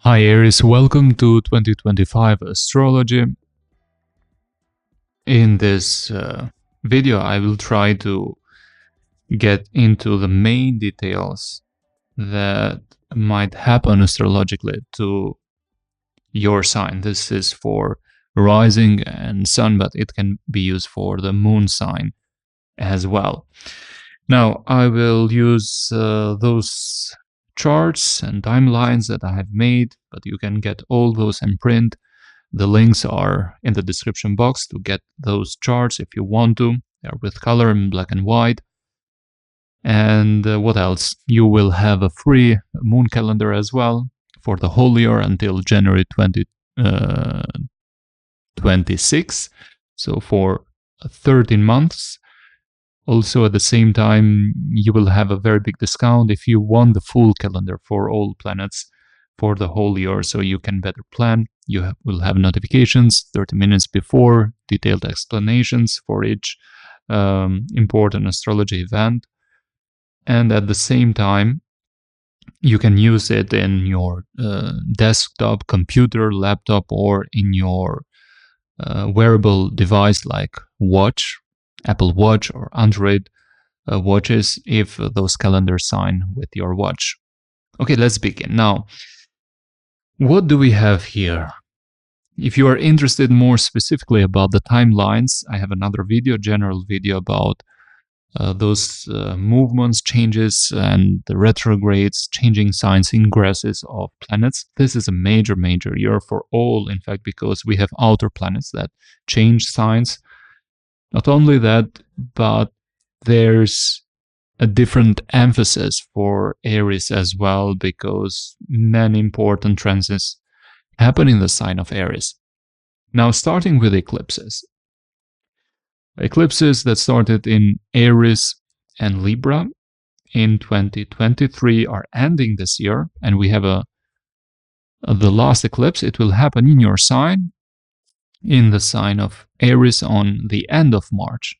Hi Aries, welcome to 2025 astrology. In this video I will try to get into the main details that might happen astrologically to your sign. This is for rising and sun, but it can be used for the moon sign as well. Now I will use those charts and timelines that I have made, but you can get all those in print. The links are in the description box to get those charts if you want to. They're with color in black and white. And what else? You will have a free moon calendar as well for the whole year until January 2026. So for 13 months. Also, at the same time, you will have a very big discount if you want the full calendar for all planets for the whole year, so you can better plan. You will have notifications 30 minutes before, detailed explanations for each important astrology event. And at the same time, you can use it in your desktop, computer, laptop, or in your wearable device like watch, Apple Watch or Android watches, if those calendars sign with your watch. Okay, let's begin. Now, what do we have here? If you are interested more specifically about the timelines, I have another video, general video about those movements, changes, and the retrogrades, changing signs, ingresses of planets. This is a major year for all, in fact, because we have outer planets that change signs. Not only that, but there's a different emphasis for Aries as well, because many important transits happen in the sign of Aries. Now, starting with eclipses. Eclipses that started in Aries and Libra in 2023 are ending this year, and we have the last eclipse. It will happen in your sign, in the sign of Aries on the end of March,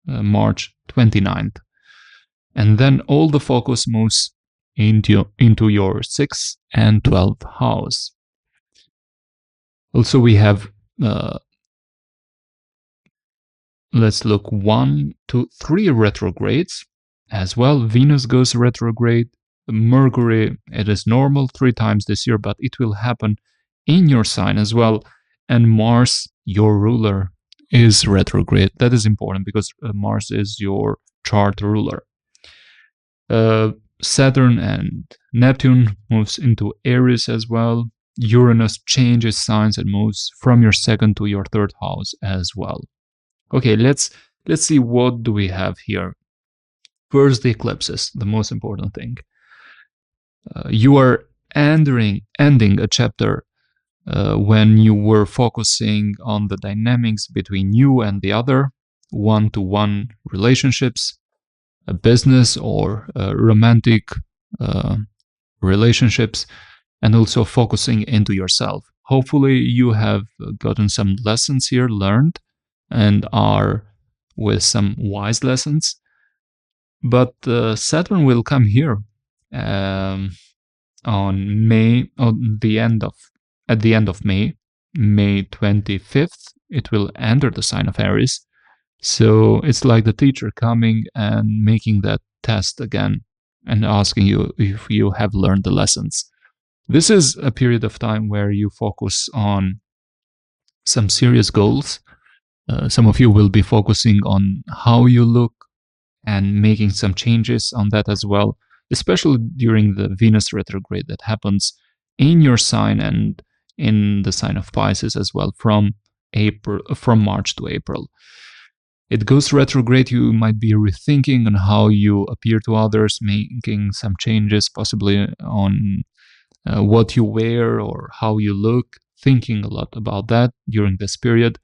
March 29th. And then all the focus moves into your 6th and 12th house. Also, we have, let's look, 1, 2, 3 retrogrades as well. Venus goes retrograde. Mercury, it is normal 3 times this year, but it will happen in your sign as well. And Mars, your ruler, is retrograde. That is important because Mars is your chart ruler. Saturn and Neptune moves into Aries as well. Uranus changes signs and moves from your 2nd to your 3rd house as well. Okay, let's see what do we have here. First, the eclipses, the most important thing. You are ending a chapter when you were focusing on the dynamics between you and the other, one-to-one relationships, a business or romantic relationships, and also focusing into yourself. Hopefully you have gotten some lessons here, learned, and are with some wise lessons. But Saturn will come here on May, at the end of May, May 25th, it will enter the sign of Aries. So it's like the teacher coming and making that test again and asking you if you have learned the lessons. This is a period of time where you focus on some serious goals. Some of you will be focusing on how you look and making some changes on that as well, especially during the Venus retrograde that happens in your sign and in the sign of Pisces as well, from March to April. It goes retrograde. You might be rethinking on how you appear to others, making some changes possibly on what you wear or how you look, thinking a lot about that during this period.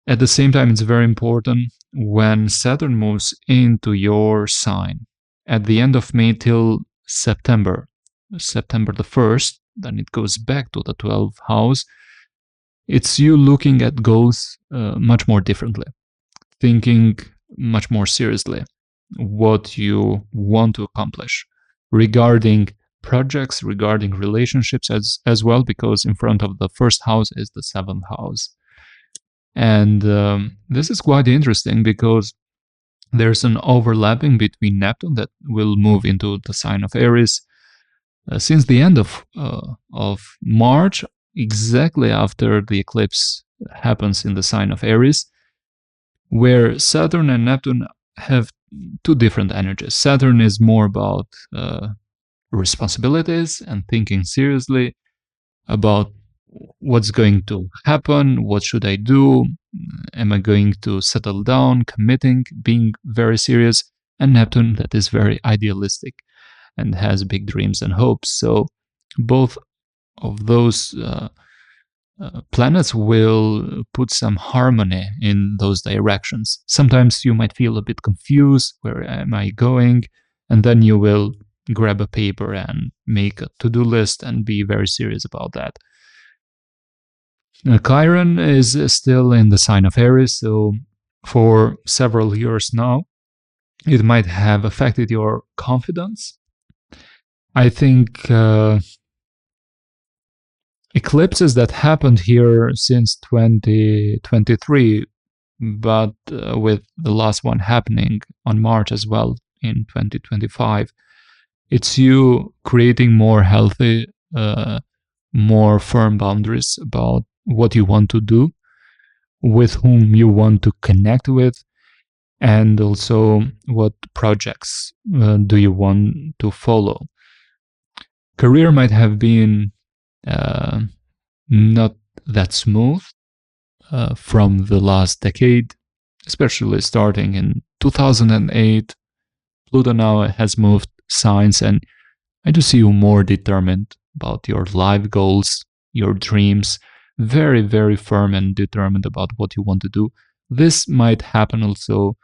At the same time, it's very important when Saturn moves into your sign at the end of May till September the 1st, then it goes back to the 12th house. It's you looking at goals much more differently, thinking much more seriously what you want to accomplish regarding projects, regarding relationships as well, because in front of the first house is the 7th house. And this is quite interesting because there's an overlapping between Neptune that will move into the sign of Aries since the end of March, exactly after the eclipse happens in the sign of Aries, where Saturn and Neptune have two different energies. Saturn is more about responsibilities and thinking seriously about what's going to happen, what should I do, am I going to settle down, committing, being very serious, and Neptune that is very idealistic and has big dreams and hopes. So both of those planets will put some harmony in those directions. Sometimes you might feel a bit confused, where am I going? And then you will grab a paper and make a to-do list and be very serious about that. Chiron is still in the sign of Aries, so for several years now, it might have affected your confidence. I think eclipses that happened here since 2023, but with the last one happening on March as well in 2025, it's you creating more healthy, more firm boundaries about what you want to do, with whom you want to connect with, and also what projects do you want to follow. Career might have been not that smooth from the last decade, especially starting in 2008. Pluto now has moved signs, and I do see you more determined about your life goals, your dreams, very, very firm and determined about what you want to do. This might happen also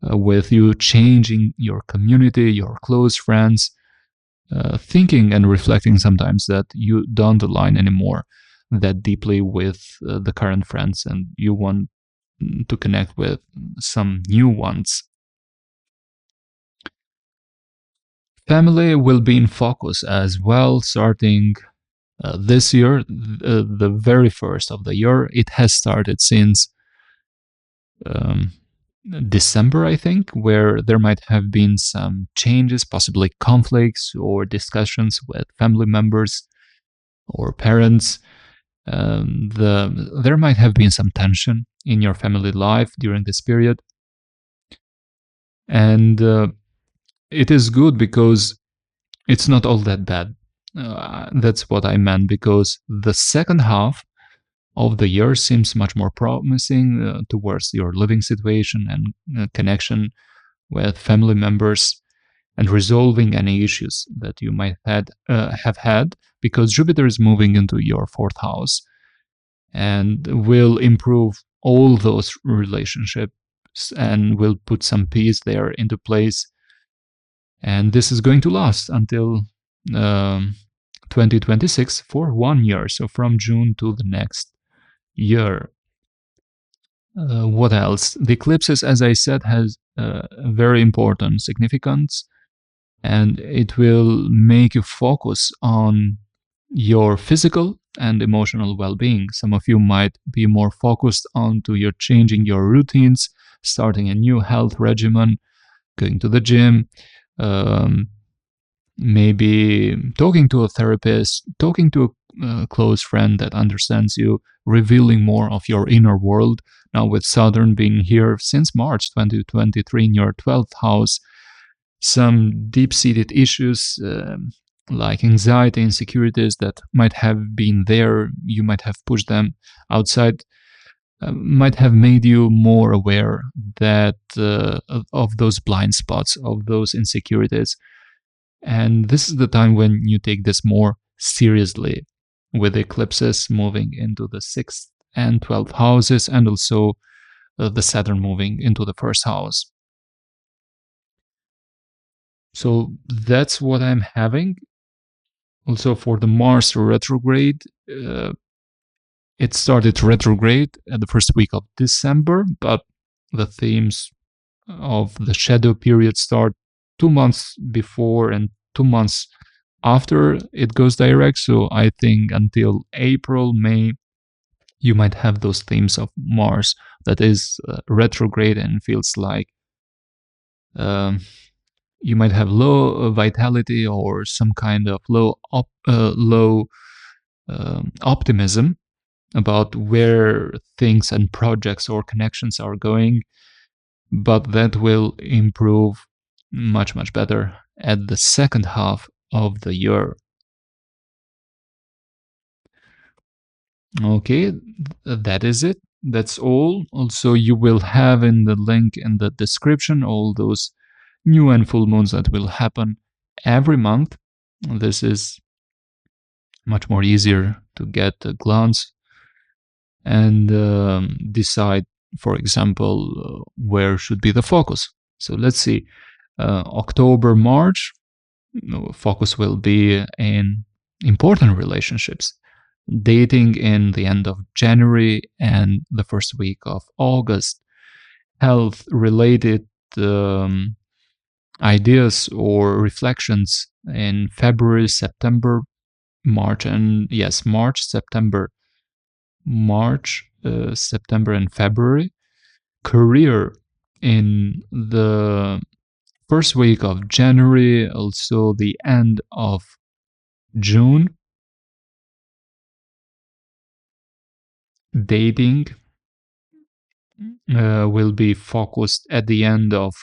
with you changing your community, your close friends, thinking and reflecting sometimes that you don't align anymore that deeply with the current friends, and you want to connect with some new ones. Family will be in focus as well, starting this year, the very first of the year. It has started since December, I think, where there might have been some changes, possibly conflicts or discussions with family members or parents. There might have been some tension in your family life during this period. And it is good because it's not all that bad. That's what I meant, because the second half of the year seems much more promising towards your living situation and connection with family members, and resolving any issues that you might have had, because Jupiter is moving into your 4th house and will improve all those relationships and will put some peace there into place. And this is going to last until 2026 for 1 year, so from June to the next year. What else? The eclipses, as I said, has a very important significance, and it will make you focus on your physical and emotional well-being. Some of you might be more focused on to your changing your routines, starting a new health regimen, going to the gym, maybe talking to a therapist, talking to a close friend that understands you, revealing more of your inner world. Now with Saturn being here since March 2023 in your 12th house, some deep-seated issues like anxiety, insecurities that might have been there, you might have pushed them outside, might have made you more aware that of those blind spots, of those insecurities. And this is the time when you take this more seriously, with eclipses moving into the 6th and 12th houses, and also the Saturn moving into the 1st house. So that's what I'm having. Also for the Mars retrograde, it started retrograde at the first week of December, but the themes of the shadow period start 2 months before and 2 months after it goes direct. So I think until April, May, you might have those themes of Mars that is retrograde and feels like you might have low vitality or some kind of low optimism about where things and projects or connections are going, but that will improve much, much better at the second half of the year. Okay, that is it. That's all. Also, you will have in the link in the description all those new and full moons that will happen every month. This is much more easier to get a glance and decide, for example, where should be the focus. So let's see, October, March, focus will be in important relationships. Dating in the end of January and the first week of August. Health related ideas or reflections in February, September, March, and yes, March, September, and February. Career in the first week of January, also the end of June. Dating will be focused at the end of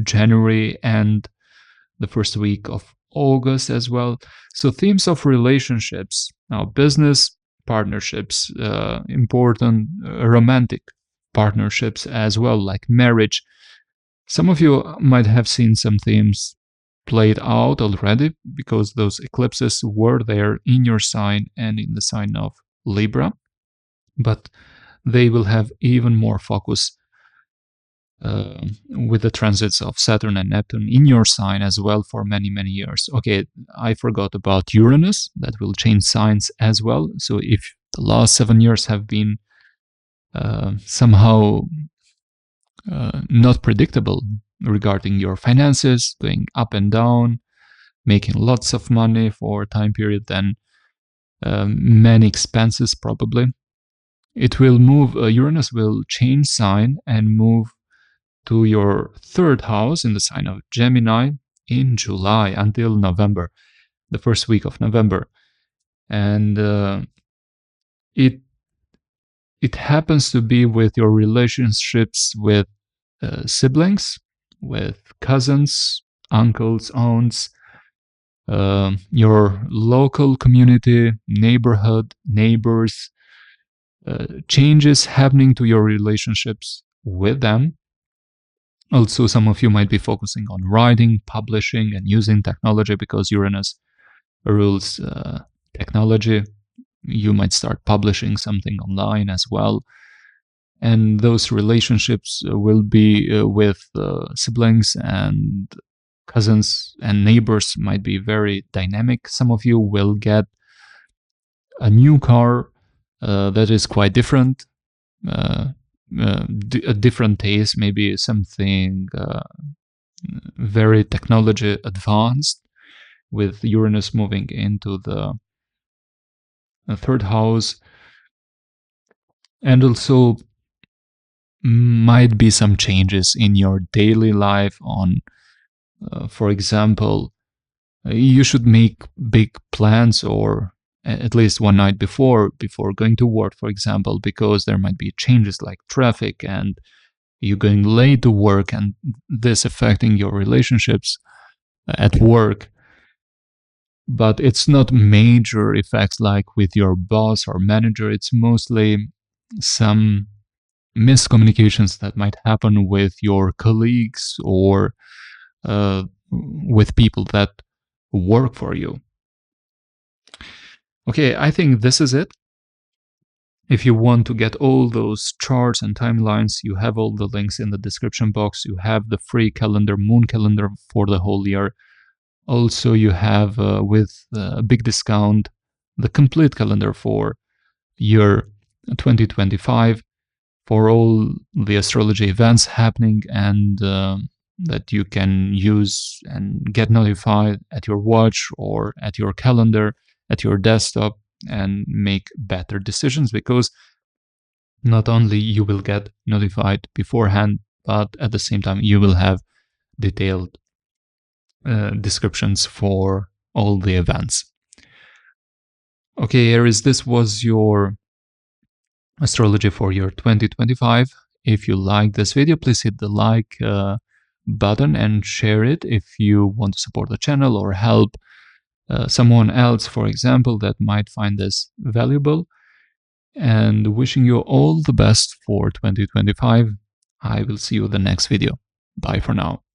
January and the first week of August as well. So themes of relationships, now business partnerships, important romantic partnerships as well, like marriage. Some of you might have seen some themes played out already because those eclipses were there in your sign and in the sign of Libra, but they will have even more focus with the transits of Saturn and Neptune in your sign as well for many, many years. Okay, I forgot about Uranus. That will change signs as well. So if the last 7 years have been somehow not predictable regarding your finances, going up and down, making lots of money for a time period, then many expenses probably, it will move, Uranus will change sign and move to your third house in the sign of Gemini in July until November, the first week of November. And it happens to be with your relationships with siblings, with cousins, uncles, aunts, your local community, neighborhood, neighbors, changes happening to your relationships with them. Also, some of you might be focusing on writing, publishing, and using technology because Uranus rules technology. You might start publishing something online as well. And those relationships will be with siblings and cousins and neighbors might be very dynamic. Some of you will get a new car that is quite different, a different taste, maybe something very technology advanced, with Uranus moving into the third house. And also might be some changes in your daily life on, for example, you should make big plans or at least one night before going to work, for example, because there might be changes like traffic and you're going late to work and this affecting your relationships at work. But it's not major effects like with your boss or manager. It's mostly some miscommunications that might happen with your colleagues or with people that work for you. Okay, I think this is it. If you want to get all those charts and timelines, you have all the links in the description box. You have the free calendar, moon calendar for the whole year. Also, you have, with a big discount, the complete calendar for year 2025 for all the astrology events happening and that you can use and get notified at your watch or at your calendar, at your desktop, and make better decisions, because not only you will get notified beforehand, but at the same time you will have detailed descriptions for all the events. Okay, Aries, this was your astrology for year 2025. If you like this video, please hit the like button and share it if you want to support the channel or help someone else, for example, that might find this valuable. And wishing you all the best for 2025. I will see you in the next video. Bye for now.